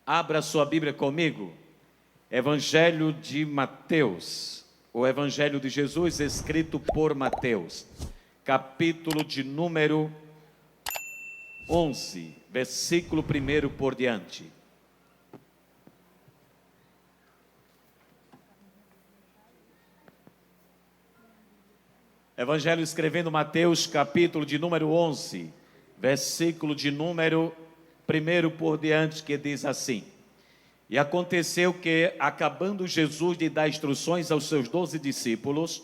Abra sua Bíblia comigo. Evangelho de Mateus, o Evangelho de Jesus escrito por Mateus, capítulo de número 11, versículo 1 por diante. Evangelho escrevendo Mateus, capítulo de número 11, versículo de número 1 por diante, que diz assim: E aconteceu que, acabando Jesus de dar instruções aos seus 12 discípulos,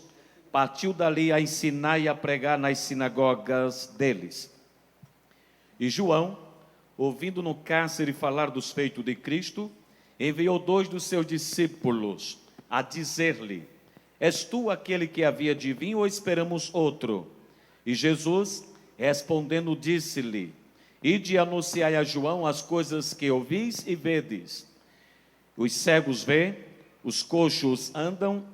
partiu dali a ensinar e a pregar nas sinagogas deles. E João, ouvindo no cárcere falar dos feitos de Cristo, enviou 2 dos seus discípulos a dizer-lhe: És tu aquele que havia de vir, ou esperamos outro? E Jesus, respondendo, disse-lhe: Ide e anunciai a João as coisas que ouvis e vedes. Os cegos vêem, os coxos andam,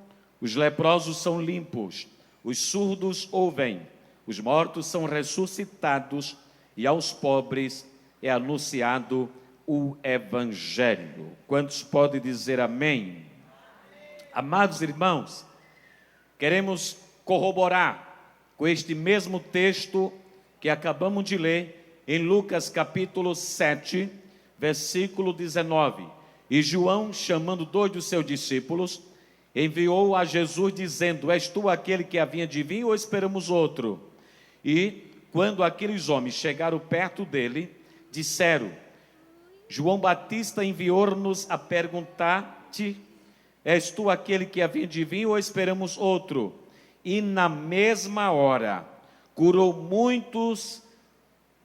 os leprosos são limpos, os surdos ouvem, os mortos são ressuscitados, e aos pobres é anunciado o Evangelho. Quantos podem dizer amém? Amados irmãos, queremos corroborar com este mesmo texto que acabamos de ler em Lucas capítulo 7, versículo 19. E João, chamando 2 dos seus discípulos, enviou a Jesus dizendo: És tu aquele que havia de vir, ou esperamos outro? E quando aqueles homens chegaram perto dele, disseram: João Batista enviou-nos a perguntar-te: És tu aquele que havia de vir, ou esperamos outro? E na mesma hora curou muitos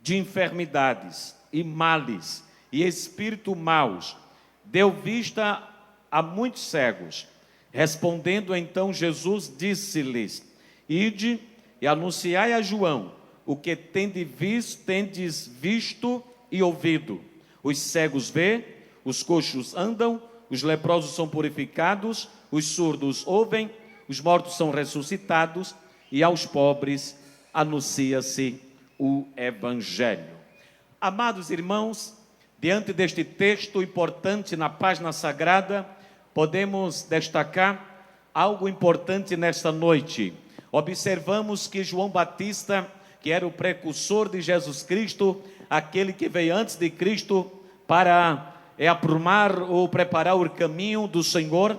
de enfermidades e males e espíritos maus, deu vista a muitos cegos. Respondendo então Jesus, disse-lhes: Ide e anunciai a João o que tendes visto e ouvido. Os cegos vêem, os coxos andam, os leprosos são purificados, os surdos ouvem, os mortos são ressuscitados, e aos pobres anuncia-se o Evangelho. Amados irmãos, diante deste texto importante na página sagrada, podemos destacar algo importante nesta noite. Observamos que João Batista, que era o precursor de Jesus Cristo, aquele que veio antes de Cristo para aprumar ou preparar o caminho do Senhor.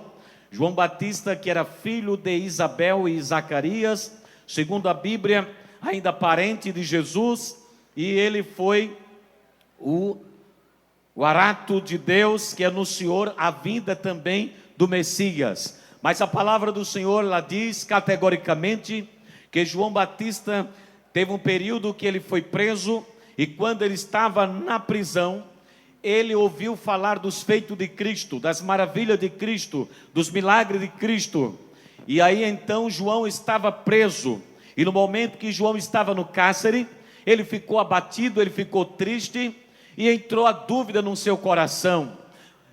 João Batista, que era filho de Isabel e Zacarias, segundo a Bíblia, ainda parente de Jesus, e ele foi o arauto de Deus que anunciou a vinda também do Messias. Mas a palavra do Senhor, ela diz categoricamente que João Batista teve um período que ele foi preso, e quando ele estava na prisão, ele ouviu falar dos feitos de Cristo, das maravilhas de Cristo, dos milagres de Cristo. E aí então João estava preso, e no momento que João estava no cárcere, ele ficou abatido, ele ficou triste, e entrou a dúvida no seu coração.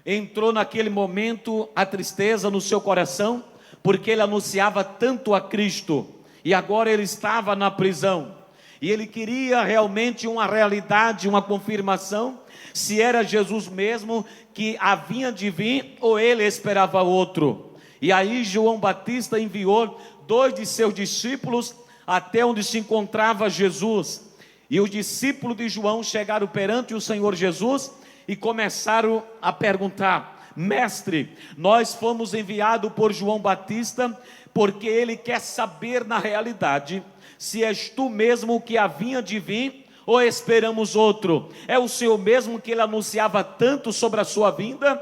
Entrou naquele momento a tristeza no seu coração, porque ele anunciava tanto a Cristo, e agora ele estava na prisão, e ele queria realmente uma realidade, uma confirmação, se era Jesus mesmo que havia de vir, ou ele esperava outro. E aí João Batista enviou 2 de seus discípulos até onde se encontrava Jesus. E os discípulos de João chegaram perante o Senhor Jesus e começaram a perguntar: Mestre, nós fomos enviados por João Batista, porque ele quer saber na realidade se és tu mesmo que havia de vir, ou esperamos outro? É o Senhor mesmo que ele anunciava tanto sobre a sua vinda,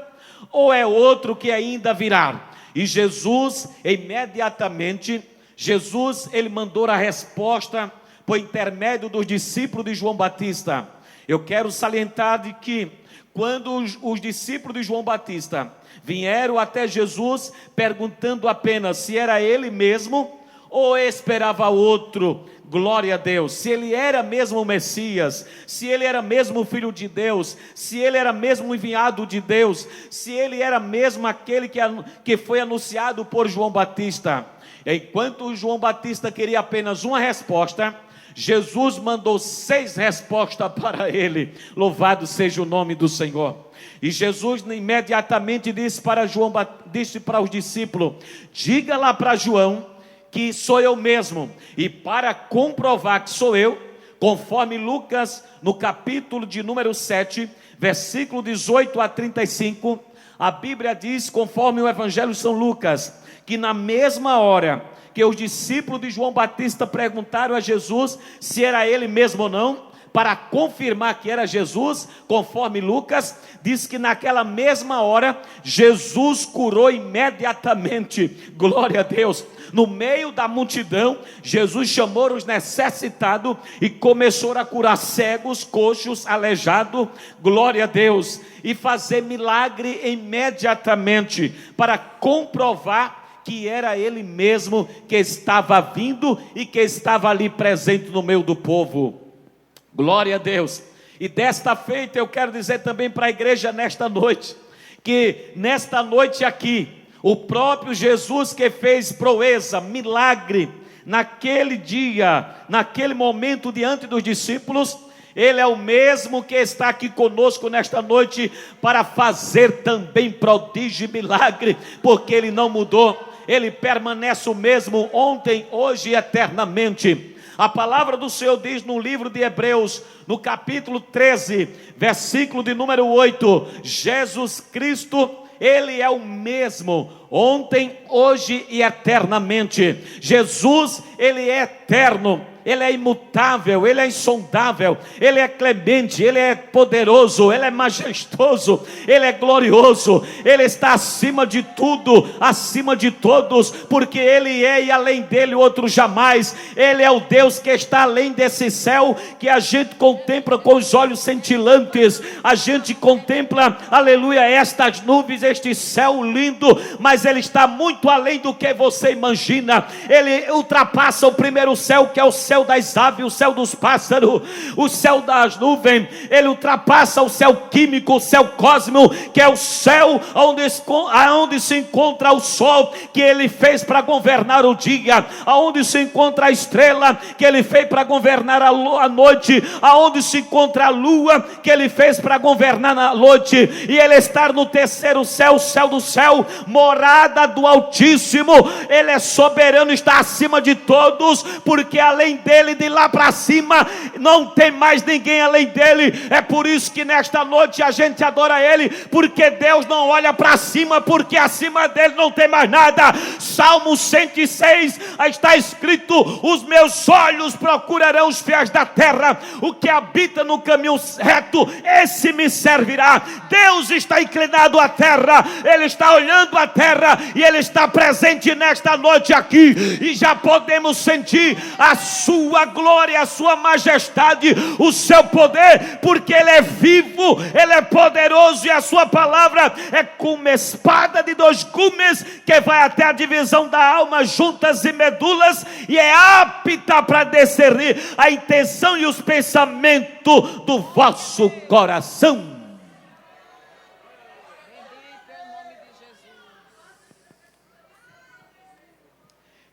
ou é outro que ainda virá? E Jesus, imediatamente, ele mandou a resposta por intermédio dos discípulos de João Batista. Eu quero salientar de que quando os discípulos de João Batista vieram até Jesus perguntando apenas se era ele mesmo ou esperava outro, glória a Deus, se ele era mesmo o Messias, se ele era mesmo o Filho de Deus, se ele era mesmo o enviado de Deus, se ele era mesmo aquele que foi anunciado por João Batista. Enquanto João Batista queria apenas uma resposta, Jesus mandou 6 respostas para ele. Louvado seja o nome do Senhor. E Jesus imediatamente disse para os discípulos: diga lá para João que sou eu mesmo. E para comprovar que sou eu, conforme Lucas, no capítulo de número 7, versículo 18 a 35, a Bíblia diz, conforme o Evangelho de São Lucas, que na mesma hora que os discípulos de João Batista perguntaram a Jesus se era ele mesmo ou não, para confirmar que era Jesus, conforme Lucas, diz que naquela mesma hora, Jesus curou imediatamente. Glória a Deus. No meio da multidão, Jesus chamou os necessitados e começou a curar cegos, coxos, aleijados, glória a Deus, e fazer milagre imediatamente, para comprovar que era ele mesmo que estava vindo e que estava ali presente no meio do povo. Glória a Deus. E desta feita eu quero dizer também para a igreja nesta noite, que nesta noite aqui, o próprio Jesus que fez proeza, milagre, naquele dia, naquele momento diante dos discípulos, ele é o mesmo que está aqui conosco nesta noite, para fazer também prodígio e milagre, porque ele não mudou, ele permanece o mesmo ontem, hoje e eternamente. A palavra do Senhor diz no livro de Hebreus, no capítulo 13, versículo de número 8, Jesus Cristo, ele é o mesmo, ontem, hoje e eternamente. Jesus, ele é eterno, ele é imutável, ele é insondável, ele é clemente, ele é poderoso, ele é majestoso, ele é glorioso, ele está acima de tudo, acima de todos, porque ele é e além dele outro jamais. Ele é o Deus que está além desse céu, que a gente contempla com os olhos cintilantes, a gente contempla, aleluia, estas nuvens, este céu lindo, mas ele está muito além do que você imagina. Ele ultrapassa o primeiro céu, que é o céu das aves, o céu dos pássaros, o céu das nuvens. Ele ultrapassa o céu químico, o céu cósmico, que é o céu onde se encontra o sol, que ele fez para governar o dia, aonde se encontra a estrela, que ele fez para governar a noite, aonde se encontra a lua, que ele fez para governar a noite. E ele está no terceiro céu, o céu do céu, morada do Altíssimo. Ele é soberano, está acima de todos, porque além dele, de lá para cima, não tem mais ninguém além dele. É por isso que nesta noite a gente adora ele, porque Deus não olha para cima, porque acima dele não tem mais nada. Salmo 106 está escrito: os meus olhos procurarão os fiéis da terra, o que habita no caminho reto, esse me servirá. Deus está inclinado à terra, ele está olhando a terra, e ele está presente nesta noite aqui, e já podemos sentir a sua glória, a sua majestade, o seu poder, porque ele é vivo, ele é poderoso, e a sua palavra é como espada de 2 gumes, que vai até a divisão da alma, juntas e medulas, e é apta para discernir a intenção e os pensamentos do vosso coração.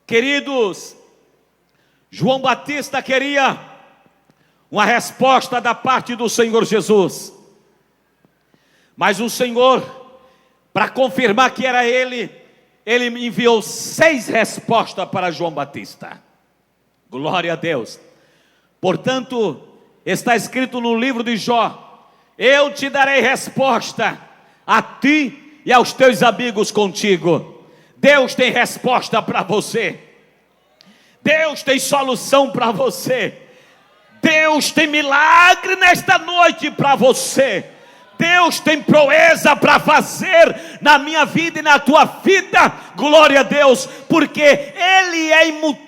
Queridos, João Batista queria uma resposta da parte do Senhor Jesus, mas o Senhor, para confirmar que era ele enviou 6 respostas para João Batista. Glória a Deus. Portanto, está escrito no livro de Jó: eu te darei resposta, a ti e aos teus amigos contigo. Deus tem resposta para você. Deus tem solução para você. Deus tem milagre nesta noite para você. Deus tem proeza para fazer na minha vida e na tua vida. Glória a Deus, porque Ele é imutável,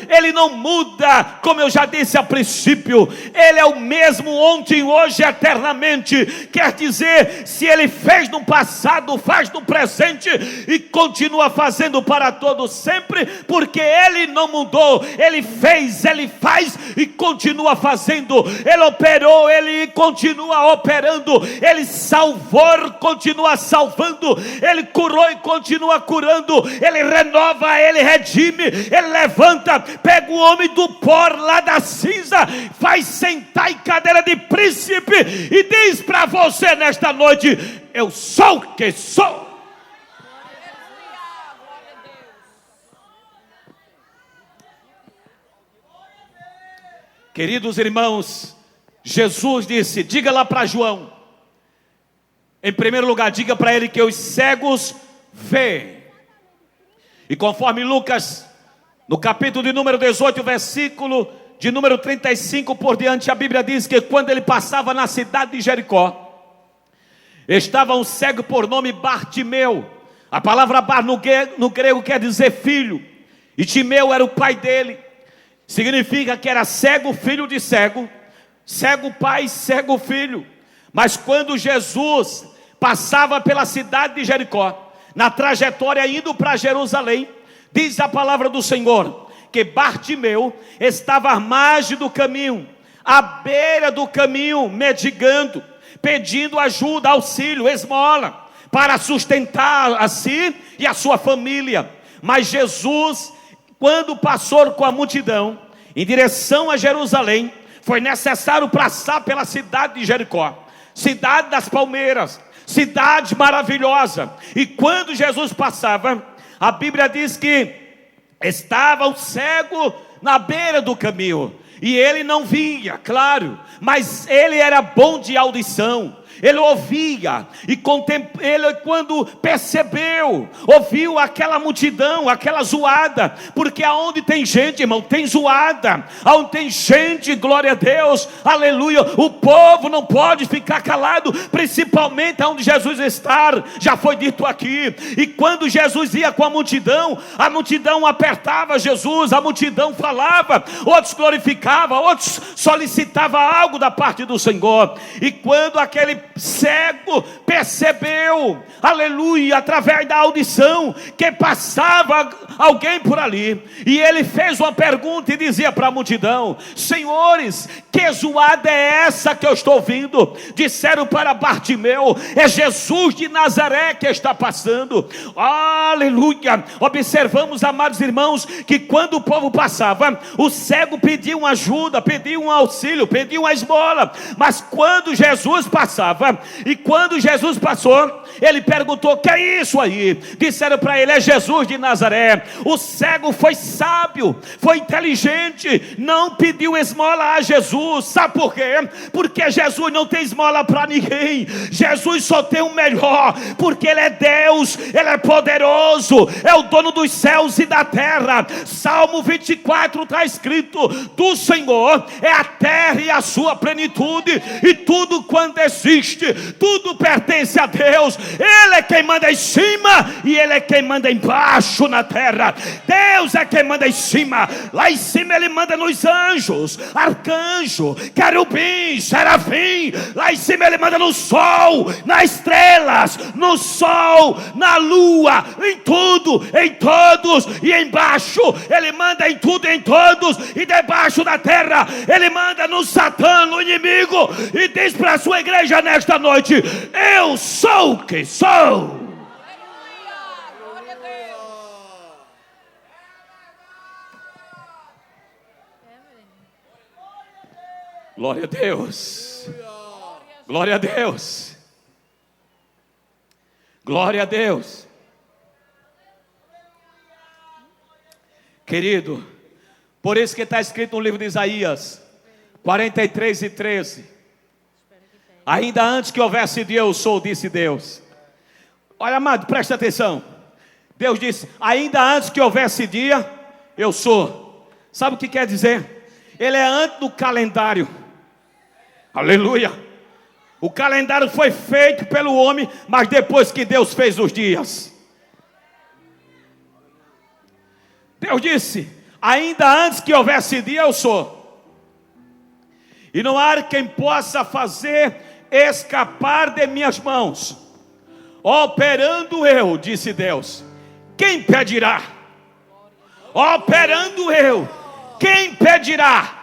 Ele não muda, como eu já disse a princípio. Ele é o mesmo ontem, hoje, eternamente. Quer dizer, se Ele fez no passado, faz no presente e continua fazendo para todos sempre, porque Ele não mudou. Ele fez, Ele faz e continua fazendo. Ele operou, Ele continua operando. Ele salvou, continua salvando. Ele curou e continua curando. Ele renova, Ele redime, Ele levanta, pega o homem do pó lá da cinza, faz sentar em cadeira de príncipe e diz para você nesta noite: eu sou o que sou. Queridos irmãos, Jesus disse, diga lá para João, em primeiro lugar, diga para ele que os cegos veem. E conforme Lucas, no capítulo de número 18, versículo de número 35 por diante, a Bíblia diz que quando ele passava na cidade de Jericó, estava um cego por nome Bartimeu. A palavra Bar no grego quer dizer filho, e Timeu era o pai dele. Significa que era cego, filho de cego, cego pai, cego filho. Mas quando Jesus passava pela cidade de Jericó, na trajetória indo para Jerusalém, diz a palavra do Senhor, que Bartimeu estava à margem do caminho, à beira do caminho, mendigando, pedindo ajuda, auxílio, esmola, para sustentar a si e a sua família. Mas Jesus, quando passou com a multidão em direção a Jerusalém, foi necessário passar pela cidade de Jericó, cidade das palmeiras, cidade maravilhosa. E quando Jesus passava, a Bíblia diz que estava o cego na beira do caminho, e ele não via, claro, mas ele era bom de audição. Ele ouvia, e ele quando percebeu, ouviu aquela multidão, aquela zoada, porque aonde tem gente, irmão, tem zoada, aonde tem gente, glória a Deus, aleluia, o povo não pode ficar calado, principalmente aonde Jesus está, já foi dito aqui. E quando Jesus ia com a multidão apertava Jesus, a multidão falava, outros glorificavam, outros solicitavam algo da parte do Senhor. E quando aquele cego percebeu, aleluia, através da audição, que passava alguém por ali, e ele fez uma pergunta e dizia para a multidão: senhores, que zoada é essa que eu estou ouvindo? Disseram para Bartimeu: é Jesus de Nazaré que está passando. Aleluia. Observamos, amados irmãos, que quando o povo passava, o cego pedia uma ajuda, pedia um auxílio, pedia uma esmola. Mas quando Jesus passava, e quando Jesus passou, ele perguntou: que é isso aí? Disseram para ele: é Jesus de Nazaré. O cego foi sábio, foi inteligente, não pediu esmola a Jesus. Sabe por quê? Porque Jesus não tem esmola para ninguém. Jesus só tem o melhor, porque Ele é Deus, Ele é poderoso, é o dono dos céus e da terra. Salmo 24 está escrito: do Senhor é a terra e a sua plenitude, e tudo quanto existe, tudo pertence a Deus. Ele é quem manda em cima e Ele é quem manda embaixo na terra. Deus é quem manda em cima. Lá em cima Ele manda nos anjos, arcanjo, querubim, serafim. Lá em cima Ele manda no sol, nas estrelas, no sol, na lua, em tudo, em todos. E embaixo Ele manda em tudo e em todos. E debaixo da terra Ele manda no Satã, no inimigo. E diz para a sua igreja nesta noite: eu sou o que sou. Glória a Deus. Glória a Deus. Glória a Deus. Querido, por isso que está escrito no livro de Isaías 43:13. Ainda antes que houvesse dia, eu sou, disse Deus. Olha, amado, presta atenção. Deus disse: ainda antes que houvesse dia, eu sou. Sabe o que quer dizer? Ele é antes do calendário. Aleluia. O calendário foi feito pelo homem, mas depois que Deus fez os dias. Deus disse: ainda antes que houvesse dia, eu sou. E não há quem possa fazer escapar de minhas mãos. Operando eu, disse Deus, quem impedirá? Operando eu, quem impedirá?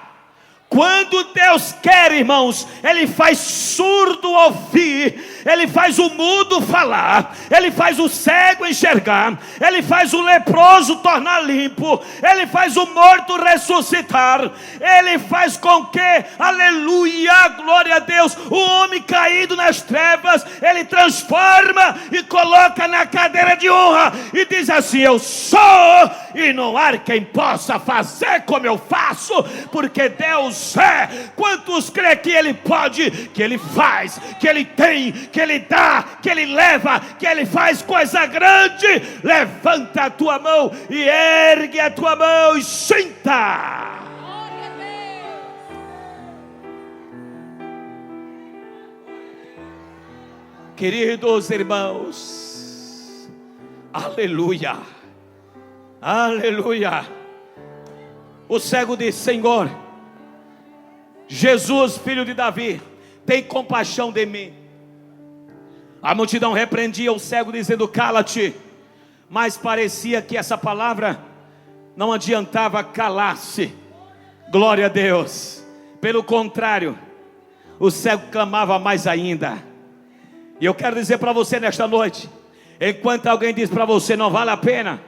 Quando Deus quer, irmãos, Ele faz surdo ouvir, Ele faz o mudo falar, Ele faz o cego enxergar, Ele faz o leproso tornar limpo, Ele faz o morto ressuscitar, Ele faz com que, aleluia, glória a Deus, o homem caído nas trevas, Ele transforma e coloca na cadeira de honra, e diz assim: eu sou, e não há quem possa fazer como eu faço, porque Deus é. Quantos crê que Ele pode, que Ele faz, que Ele tem, que Ele dá, que Ele leva, que Ele faz coisa grande? Levanta a tua mão e ergue a tua mão e senta. Queridos irmãos, aleluia, aleluia. O cego disse: Senhor, Jesus, filho de Davi, tem compaixão de mim. A multidão repreendia o cego dizendo: cala-te. Mas parecia que essa palavra não adiantava calar-se. Glória a Deus. Pelo contrário, o cego clamava mais ainda. E eu quero dizer para você nesta noite, enquanto alguém diz para você: não vale a pena,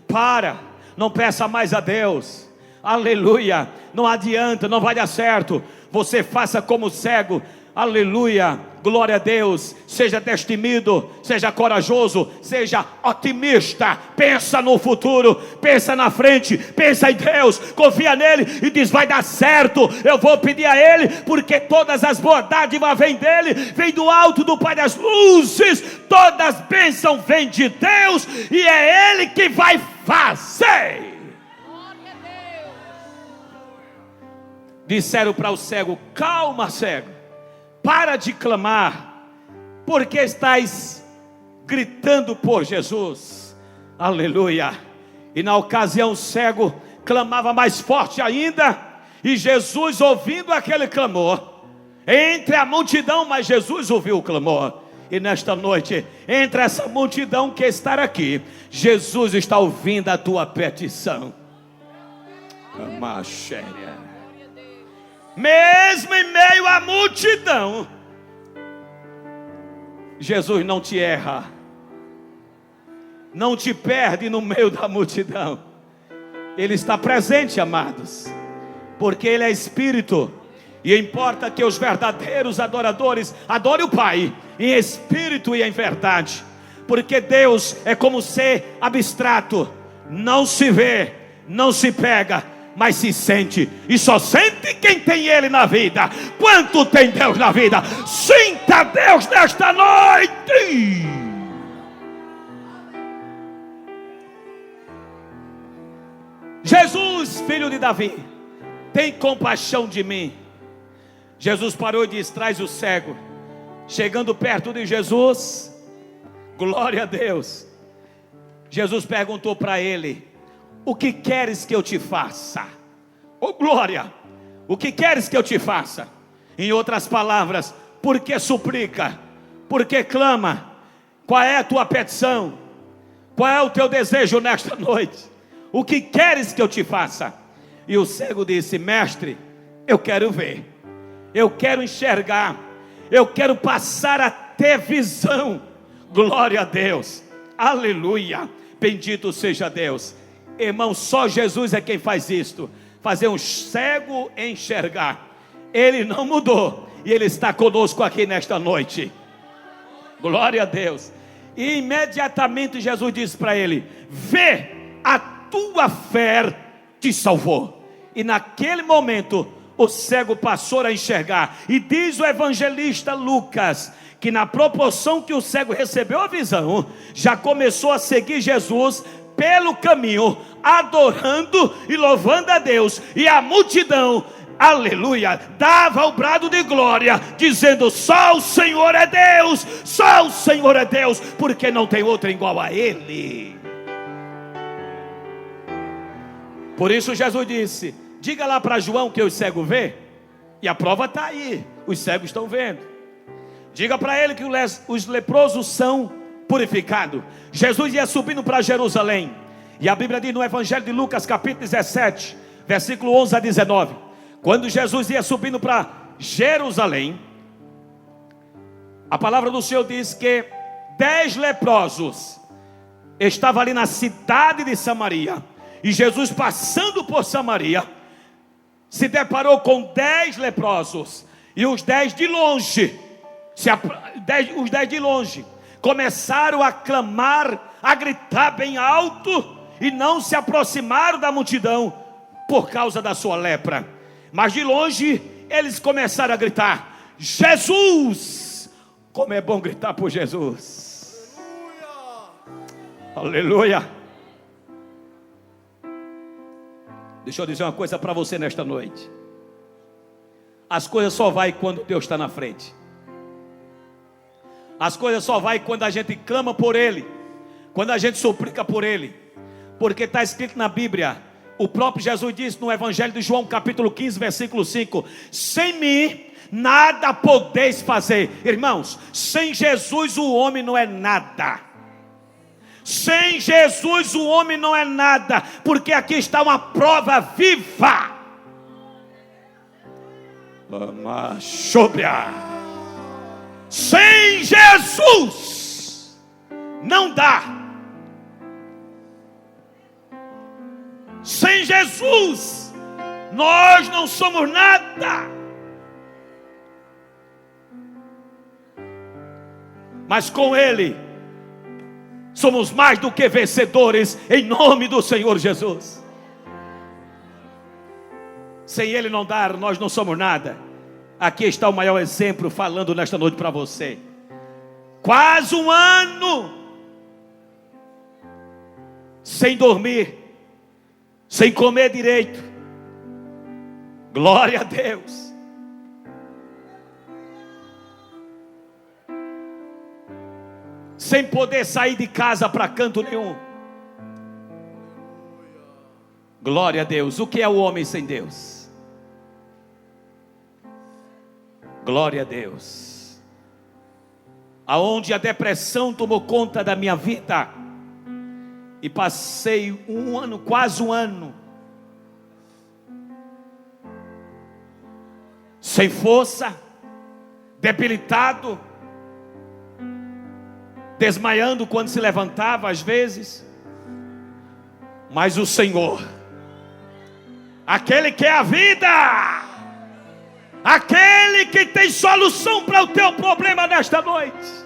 para, não peça mais a Deus, aleluia, não adianta, não vai dar certo, você faça como cego, aleluia, glória a Deus. Seja destemido, seja corajoso, seja otimista, pensa no futuro, pensa na frente, pensa em Deus, confia nele e diz: vai dar certo, eu vou pedir a Ele, porque todas as boas dádivas vêm dele, vem do alto do Pai das luzes, todas as bênçãos vêm de Deus, e é Ele que vai fazer. Disseram para o cego: calma, cego, para de clamar, porque estás gritando por Jesus, aleluia. E na ocasião o cego clamava mais forte ainda, e Jesus, ouvindo aquele clamor, entre a multidão, mas Jesus ouviu o clamor. E nesta noite, entre essa multidão que está aqui, Jesus está ouvindo a tua petição. Amaxéria. Mesmo em meio à multidão, Jesus não te erra, não te perde no meio da multidão. Ele está presente, amados, porque Ele é Espírito, e importa que os verdadeiros adoradores adorem o Pai em espírito e em verdade, porque Deus é como ser abstrato, não se vê, não se pega, mas se sente, e só sente quem tem Ele na vida. Quanto tem Deus na vida? Sinta Deus nesta noite. Jesus, filho de Davi, tem compaixão de mim. Jesus parou e disse: traz o cego. Chegando perto de Jesus, glória a Deus, Jesus perguntou para ele: o que queres que eu te faça? Oh glória, o que queres que eu te faça? Em outras palavras, por que suplica? Por que clama? Qual é a tua petição? Qual é o teu desejo nesta noite? O que queres que eu te faça? E o cego disse: mestre, eu quero ver, eu quero enxergar, eu quero passar a ter visão. Glória a Deus, aleluia, bendito seja Deus. Irmão, só Jesus é quem faz isto, fazer um cego enxergar. Ele não mudou, e Ele está conosco aqui nesta noite. Glória a Deus. E imediatamente Jesus disse para ele: vê, a tua fé te salvou. E naquele momento o cego passou a enxergar. E diz o evangelista Lucas que na proporção que o cego recebeu a visão, já começou a seguir Jesus pelo caminho, adorando e louvando a Deus. E a multidão, aleluia, dava o brado de glória, dizendo: só o Senhor é Deus, só o Senhor é Deus, porque não tem outro igual a Ele. Por isso Jesus disse: diga lá para João que os cegos vê, e a prova está aí, os cegos estão vendo. Diga para ele que os leprosos são purificados. Jesus ia subindo para Jerusalém, e a Bíblia diz no Evangelho de Lucas capítulo 17, versículo 11 a 19: Quando Jesus ia subindo para Jerusalém, a palavra do Senhor diz que 10 leprosos estavam ali na cidade de Samaria. E Jesus, passando por Samaria, se deparou com 10 leprosos. E os 10 de longe, os 10 de longe, começaram a clamar, a gritar bem alto, e não se aproximaram da multidão por causa da sua lepra. Mas de longe eles começaram a gritar: Jesus! Como é bom gritar por Jesus. Aleluia! Aleluia! Deixa eu dizer uma coisa para você nesta noite. As coisas só vai quando Deus está na frente. As coisas só vai quando a gente clama por Ele, quando a gente suplica por Ele. Porque está escrito na Bíblia, o próprio Jesus disse no Evangelho de João, capítulo 15, versículo 5: sem mim nada podeis fazer. Irmãos, sem Jesus o homem não é nada. Sem Jesus o homem não é nada, porque aqui está uma prova viva. Sem Jesus não dá. Sem Jesus nós não somos nada. Mas com Ele somos mais do que vencedores, em nome do Senhor Jesus. Sem Ele não dar, nós não somos nada. Aqui está o maior exemplo falando nesta noite para você. Quase um ano sem dormir, sem comer direito. Glória a Deus. Sem poder sair de casa para canto nenhum. Glória a Deus. O que é o homem sem Deus? Glória a Deus. Aonde a depressão tomou conta da minha vida, e passei um ano, quase um ano, sem força, debilitado, desmaiando quando se levantava às vezes. Mas o Senhor, aquele que é a vida, aquele que tem solução para o teu problema nesta noite,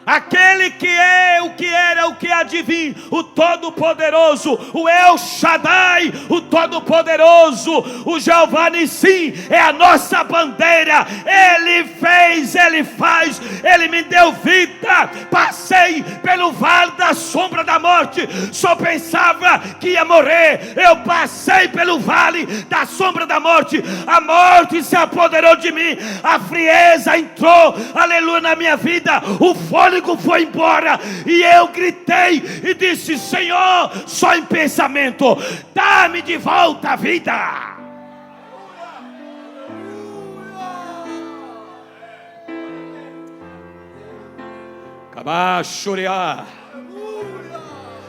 aquele que é o que era, o que há de vir, o Todo-Poderoso, o El Shaddai, o Todo-Poderoso, o Jeová Nissim, é a nossa bandeira. Ele fez, Ele faz, Ele me deu vida. Passei pelo vale da sombra da morte, só pensava que ia morrer. Eu passei pelo vale da sombra da morte, a morte se apoderou de mim, a frieza entrou, aleluia, na minha vida, o fôlego foi embora, e eu gritei e disse: Senhor, só em pensamento, dá-me de volta a vida.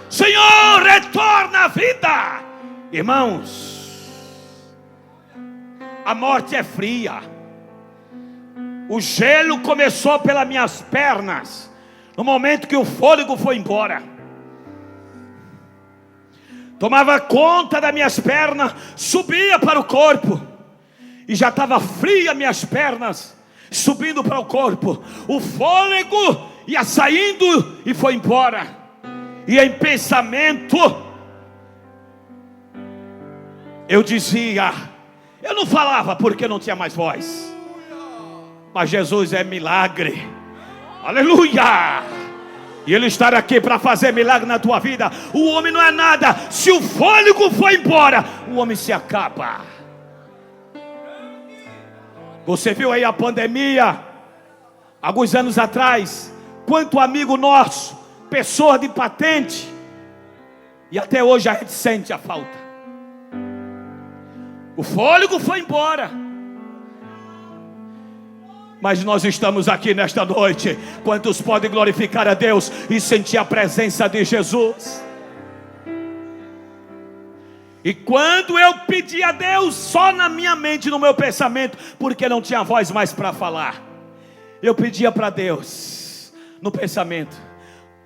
Senhor, retorna a vida. Irmãos, a morte é fria. O gelo começou pelas minhas pernas, no momento que o fôlego foi embora. Tomava conta das minhas pernas, subia para o corpo, e já estava fria minhas pernas, subindo para o corpo. O fôlego ia saindo e foi embora. E em pensamento, eu dizia, eu não falava porque não tinha mais voz, mas Jesus é milagre. Aleluia! E Ele está aqui para fazer milagre na tua vida. O homem não é nada. Se o fôlego foi embora, o homem se acaba. Você viu aí a pandemia, alguns anos atrás, quanto amigo nosso, pessoa de patente, e até hoje a gente sente a falta. O fôlego foi embora. Mas nós estamos aqui nesta noite. Quantos podem glorificar a Deus e sentir a presença de Jesus? E quando eu pedi a Deus, só na minha mente, no meu pensamento, porque não tinha voz mais para falar, eu pedia para Deus, no pensamento: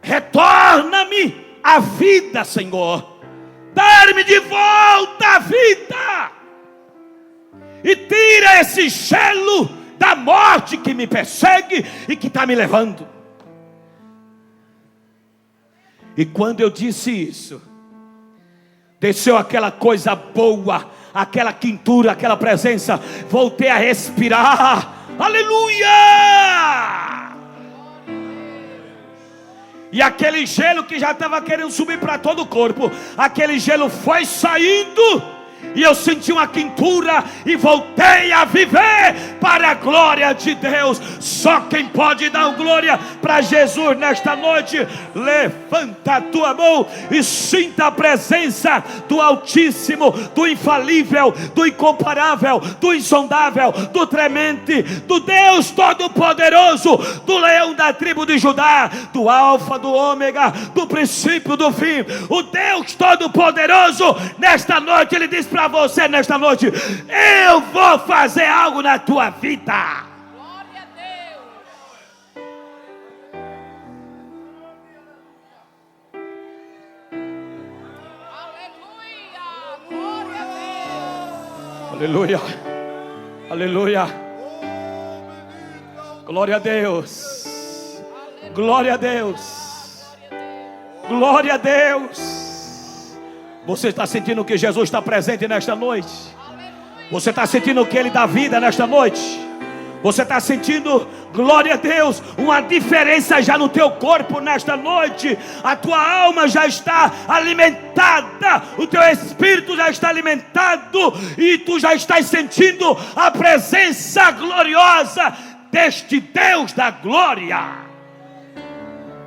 retorna-me a vida, Senhor, dar-me de volta a vida, e tira esse gelo da morte que me persegue e que está me levando. E quando eu disse isso, desceu aquela coisa boa, aquela quintura, aquela presença. Voltei a respirar. Aleluia! E aquele gelo que já estava querendo subir para todo o corpo, aquele gelo foi saindo. E eu senti uma quintura e voltei a viver para a glória de Deus. Só quem pode dar glória para Jesus nesta noite, levanta a tua mão e sinta a presença do Altíssimo, do infalível, do incomparável, do insondável, do tremente, do Deus Todo-Poderoso, do leão da tribo de Judá, do Alfa, do Ômega, do princípio, do fim, o Deus Todo-Poderoso. Nesta noite Ele diz para você, nesta noite: eu vou fazer algo na tua vida. Glória a Deus. Aleluia. Glória a Deus. Aleluia. Aleluia. Glória a Deus. Glória a Deus. Glória a Deus. Você está sentindo que Jesus está presente nesta noite? Você está sentindo que Ele dá vida nesta noite? Você está sentindo, glória a Deus, uma diferença já no teu corpo nesta noite? A tua alma já está alimentada, o teu espírito já está alimentado, e tu já estás sentindo a presença gloriosa deste Deus da glória.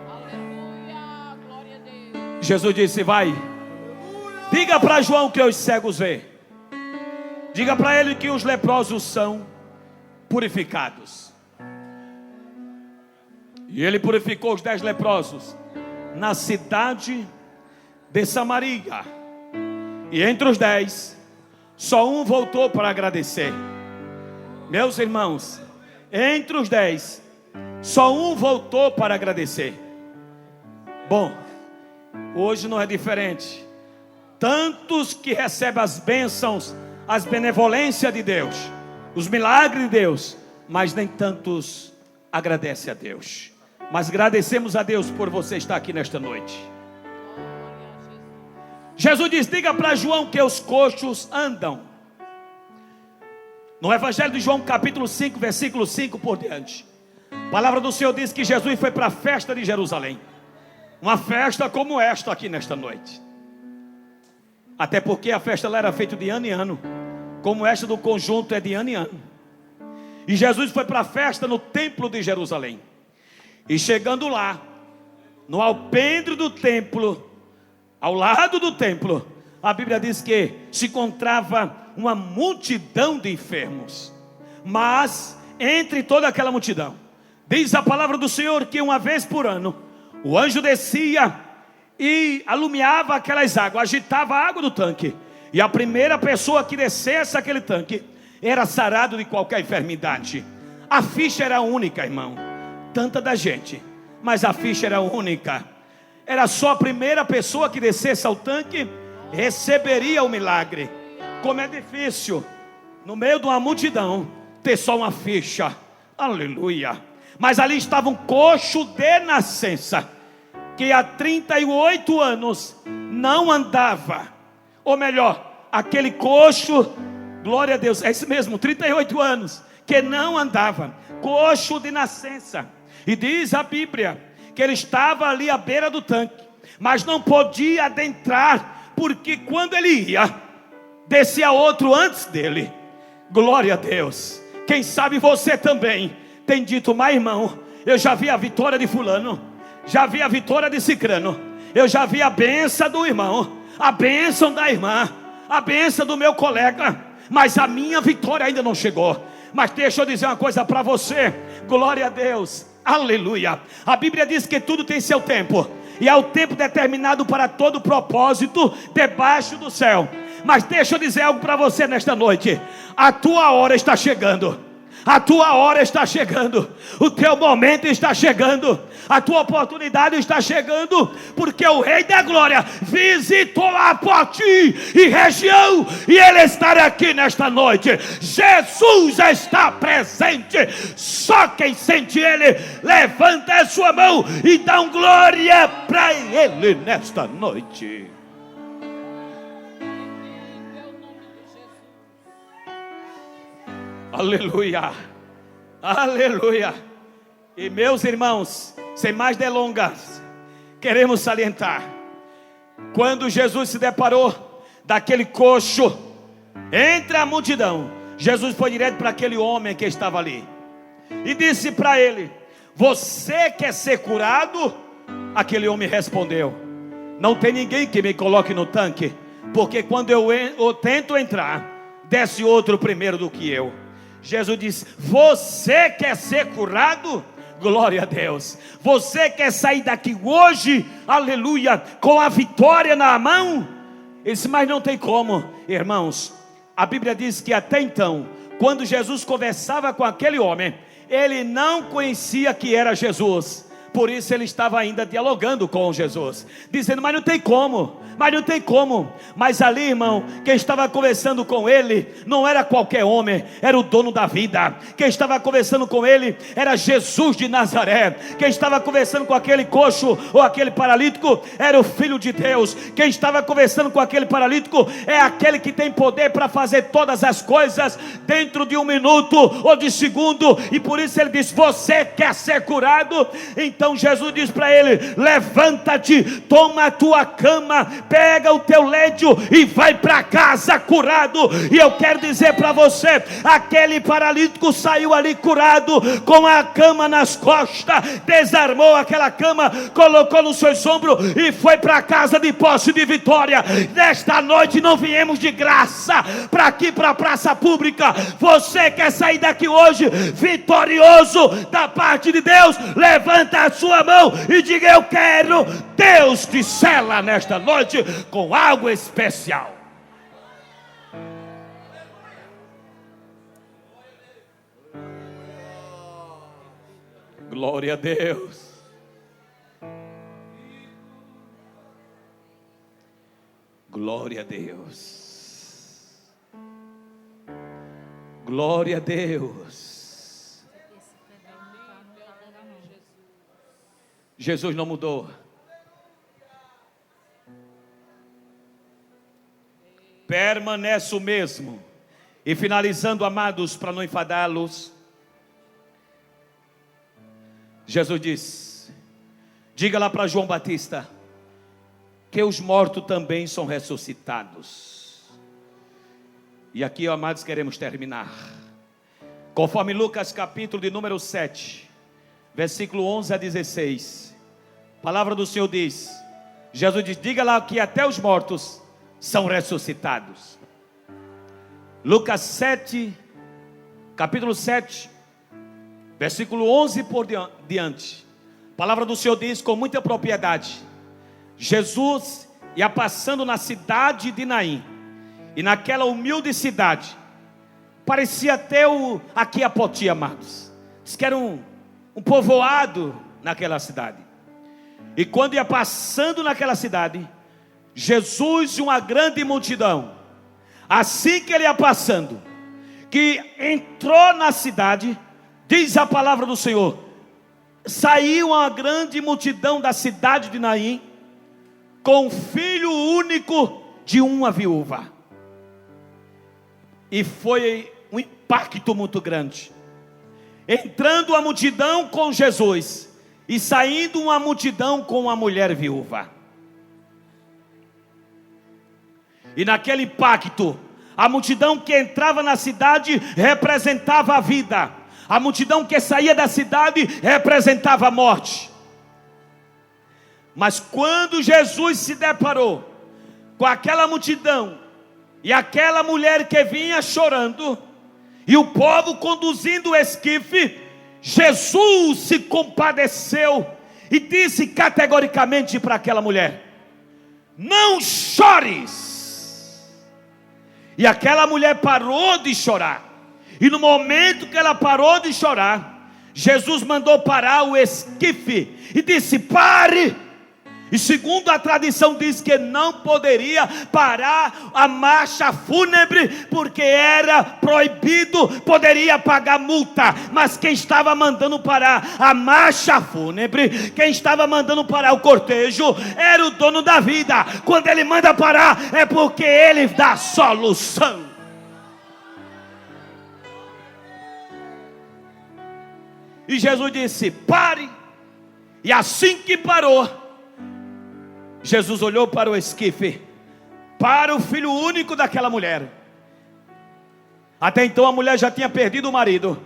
Aleluia. Glória a Deus. Jesus disse: vai, diga para João que os cegos vê. Diga para ele que os leprosos são purificados. E ele purificou os 10 leprosos na cidade de Samaria. E entre os 10, só um voltou para agradecer. Meus irmãos, entre os 10, só um voltou para agradecer. Bom, hoje não é diferente. Tantos que recebem as bênçãos, as benevolências de Deus, os milagres de Deus, mas nem tantos agradecem a Deus. Mas agradecemos a Deus por você estar aqui nesta noite. Jesus diz: diga para João que os coxos andam. No Evangelho de João, capítulo 5, versículo 5 por diante, a palavra do Senhor diz que Jesus foi para a festa de Jerusalém. Uma festa como esta aqui nesta noite. Até porque a festa lá era feita de ano em ano, como esta do conjunto é de ano em ano. E Jesus foi para a festa no templo de Jerusalém. E chegando lá, no alpendre do templo, ao lado do templo, a Bíblia diz que se encontrava uma multidão de enfermos. Mas entre toda aquela multidão, diz a palavra do Senhor que uma vez por ano o anjo descia e alumiava aquelas águas, agitava a água do tanque, e a primeira pessoa que descesse aquele tanque era sarado de qualquer enfermidade. A ficha era única, irmão. Tanta da gente, mas a ficha era única. Era só a primeira pessoa que descesse ao tanque receberia o milagre. Como é difícil no meio de uma multidão ter só uma ficha. Aleluia. Mas ali estava um coxo de nascença, que há 38 anos não andava. Ou melhor, aquele coxo, glória a Deus, é isso mesmo, 38 anos, que não andava, coxo de nascença. E diz a Bíblia que ele estava ali à beira do tanque, mas não podia adentrar, porque quando ele ia, descia outro antes dele. Glória a Deus. Quem sabe você também tem dito: mas irmão, eu já vi a vitória de fulano, já vi a vitória de cicrano, eu já vi a bênção do irmão, a bênção da irmã, a bênção do meu colega, mas a minha vitória ainda não chegou. Mas deixa eu dizer uma coisa para você, glória a Deus, aleluia. A Bíblia diz que tudo tem seu tempo, e há o tempo determinado para todo propósito debaixo do céu. Mas deixa eu dizer algo para você nesta noite. A tua hora está chegando. A tua hora está chegando, o teu momento está chegando, a tua oportunidade está chegando, porque o Rei da Glória visitou a Poti e região, e Ele estará aqui nesta noite. Jesus está presente. Só quem sente Ele, levanta a sua mão e dá um glória para Ele nesta noite. Aleluia, aleluia. E meus irmãos, sem mais delongas, queremos salientar, quando Jesus se deparou daquele coxo entre a multidão, Jesus foi direto para aquele homem que estava ali e disse para ele: você quer ser curado? Aquele homem respondeu: não tem ninguém que me coloque no tanque, porque quando eu tento entrar, desce outro primeiro do que eu. Jesus disse: você quer ser curado? Glória a Deus. Você quer sair daqui hoje, aleluia, com a vitória na mão? Ele disse: mas não tem como. Irmãos, a Bíblia diz que até então, quando Jesus conversava com aquele homem, ele não conhecia que era Jesus. Por isso ele estava ainda dialogando com Jesus, dizendo: mas não tem como, mas não tem como. Mas ali, irmão, quem estava conversando com ele não era qualquer homem, era o dono da vida. Quem estava conversando com ele era Jesus de Nazaré. Quem estava conversando com aquele coxo ou aquele paralítico era o Filho de Deus. Quem estava conversando com aquele paralítico é aquele que tem poder para fazer todas as coisas dentro de um minuto ou de segundo. E por isso ele disse: você quer ser curado? Então Jesus diz para ele: levanta-te, toma a tua cama, pega o teu leito e vai para casa curado. E eu quero dizer para você, aquele paralítico saiu ali curado, com a cama nas costas, desarmou aquela cama, colocou nos seus ombros e foi para casa de posse de vitória. Nesta noite não viemos de graça para aqui, para a praça pública. Você quer sair daqui hoje vitorioso da parte de Deus? Levanta a sua mão e diga: eu quero. Deus te sela nesta noite com algo especial. Glória a Deus. Glória a Deus. Glória a Deus. Jesus não mudou. Permanece o mesmo. E finalizando, amados, para não enfadá-los, Jesus diz: diga lá para João Batista que os mortos também são ressuscitados. E aqui, amados, queremos terminar conforme Lucas capítulo de número 7, versículo 11 a 16. A palavra do Senhor diz, Jesus diz: diga lá que até os mortos são ressuscitados. Lucas 7, capítulo 7, versículo 11 por diante. A palavra do Senhor diz com muita propriedade: Jesus ia passando na cidade de Naim, e naquela humilde cidade, parecia até aqui a Poti, amados. Diz que era um povoado naquela cidade. E quando ia passando naquela cidade, Jesus e uma grande multidão, assim que ele ia passando, que entrou na cidade, diz a palavra do Senhor, saiu uma grande multidão da cidade de Naim, com o filho único de uma viúva. E foi um impacto muito grande. Entrando a multidão com Jesus, e saindo uma multidão com uma mulher viúva. E naquele impacto, a multidão que entrava na cidade representava a vida, a multidão que saía da cidade representava a morte. Mas quando Jesus se deparou com aquela multidão e aquela mulher que vinha chorando, e o povo conduzindo o esquife, Jesus se compadeceu e disse categoricamente para aquela mulher: não chores. E aquela mulher parou de chorar. E no momento que ela parou de chorar, Jesus mandou parar o esquife e disse: pare. E segundo a tradição diz que não poderia parar a marcha fúnebre, porque era proibido, poderia pagar multa. Mas quem estava mandando parar a marcha fúnebre, quem estava mandando parar o cortejo, era o dono da vida. Quando ele manda parar, é porque ele dá solução. E Jesus disse: pare. E assim que parou, Jesus olhou para o esquife, para o filho único daquela mulher. Até então a mulher já tinha perdido o marido,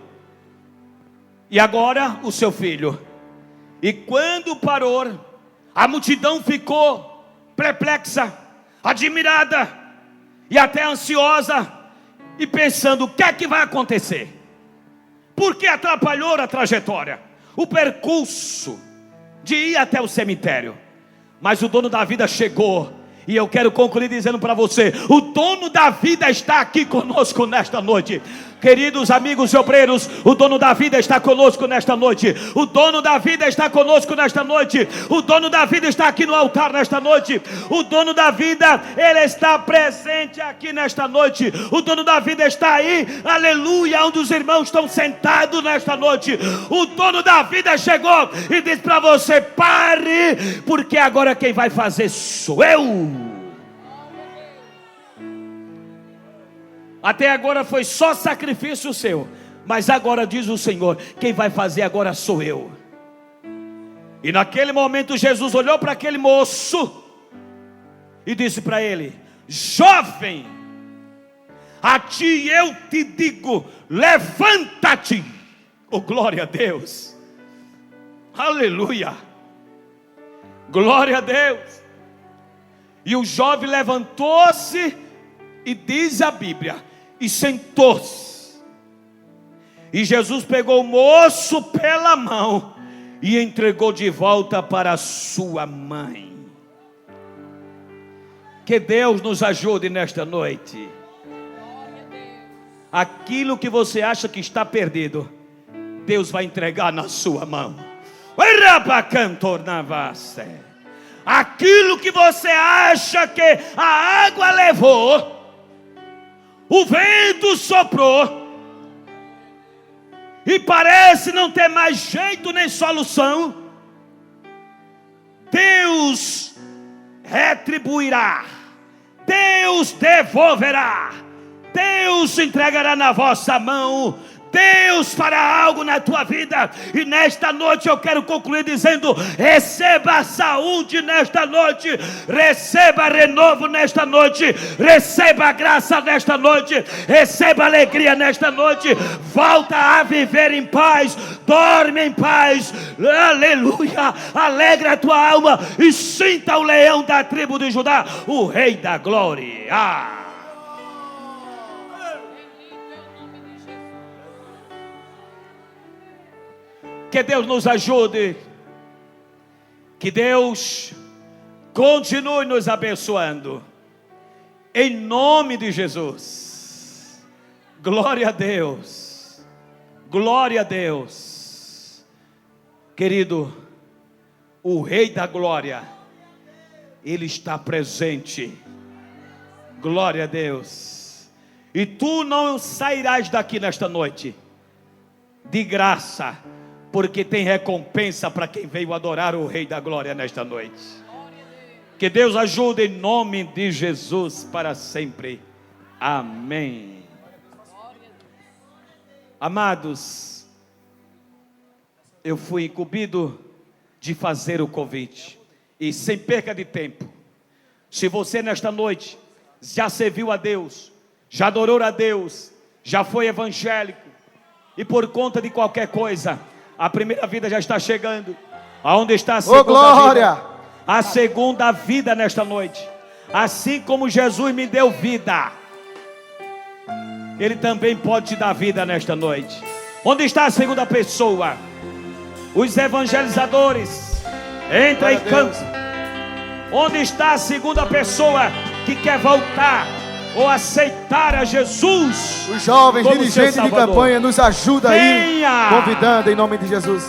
e agora o seu filho. E quando parou, a multidão ficou perplexa, admirada e até ansiosa, e pensando: o que é que vai acontecer? Porque atrapalhou a trajetória, o percurso de ir até o cemitério. Mas o dono da vida chegou. E eu quero concluir dizendo para você: o dono da vida está aqui conosco nesta noite. Queridos amigos e obreiros, o dono da vida está conosco nesta noite. O dono da vida está conosco nesta noite. O dono da vida está aqui no altar nesta noite. O dono da vida, ele está presente aqui nesta noite. O dono da vida está aí, aleluia, onde os irmãos estão sentados nesta noite. O dono da vida chegou e disse para você: pare, porque agora quem vai fazer sou eu. Até agora foi só sacrifício seu, mas agora diz o Senhor: quem vai fazer agora sou eu. E naquele momento Jesus olhou para aquele moço e disse para ele: jovem, a ti eu te digo, levanta-te. Oh, glória a Deus, aleluia, glória a Deus. E o jovem levantou-se, e diz a Bíblia, e sentou-se. E Jesus pegou o moço pela mão e entregou de volta para a sua mãe. Que Deus nos ajude nesta noite. Aquilo que você acha que está perdido, Deus vai entregar na sua mão. Aquilo que você acha que a água levou, o vento soprou, e parece não ter mais jeito nem solução, Deus retribuirá, Deus devolverá, Deus entregará na vossa mão. Deus fará algo na tua vida. E nesta noite eu quero concluir dizendo: receba saúde nesta noite, receba renovo nesta noite, receba graça nesta noite, receba alegria nesta noite. Volta a viver em paz, dorme em paz, aleluia. Alegra a tua alma e sinta o leão da tribo de Judá, o Rei da glória. Que Deus nos ajude, que Deus continue nos abençoando, em nome de Jesus. Glória a Deus, glória a Deus. Querido, o Rei da glória, Ele está presente. Glória a Deus. E tu não sairás daqui nesta noite de graça, porque tem recompensa para quem veio adorar o Rei da glória nesta noite. Que Deus ajude em nome de Jesus para sempre. Amém. Amados, eu fui incumbido de fazer o convite, e sem perca de tempo, se você nesta noite já serviu a Deus, já adorou a Deus, já foi evangélico, e por conta de qualquer coisa, a primeira vida já está chegando. Aonde está a segunda vida? A segunda vida nesta noite. Assim como Jesus me deu vida, Ele também pode te dar vida nesta noite. Onde está a segunda pessoa? Os evangelizadores, entra em campo. Onde está a segunda pessoa que quer voltar ou aceitar a Jesus, Os jovens como seu dirigentes de Salvador, campanha nos ajuda aí, venha! convidando em nome de Jesus.